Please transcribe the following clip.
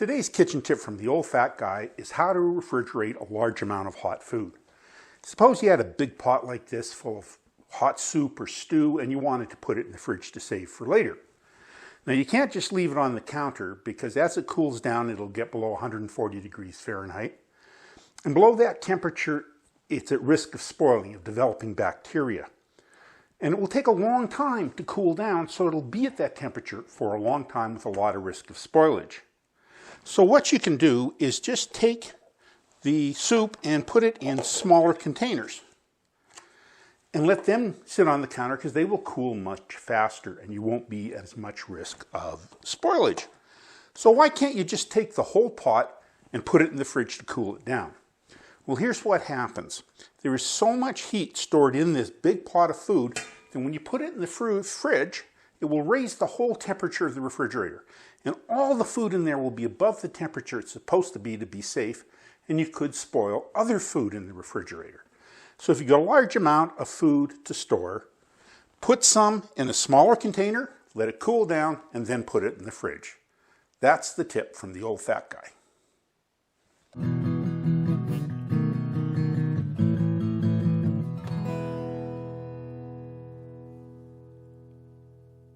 Today's kitchen tip from the old fat guy is how to refrigerate a large amount of hot food. Suppose you had a big pot like this full of hot soup or stew and you wanted to put it in the fridge to save for later. Now you can't just leave it on the counter because as it cools down it'll get below 140 degrees Fahrenheit. And below that temperature it's at risk of spoiling, of developing bacteria. And it will take a long time to cool down, so it'll be at that temperature for a long time with a lot of risk of spoilage. So what you can do is just take the soup and put it in smaller containers and let them sit on the counter because they will cool much faster and you won't be at as much risk of spoilage. So why can't you just take the whole pot and put it in the fridge to cool it down? Well, here's what happens. There is so much heat stored in this big pot of food that when you put it in the fridge, it will raise the whole temperature of the refrigerator. And all the food in there will be above the temperature it's supposed to be safe, and you could spoil other food in the refrigerator. So if you've got a large amount of food to store, put some in a smaller container, let it cool down, and then put it in the fridge. That's the tip from the old fat guy.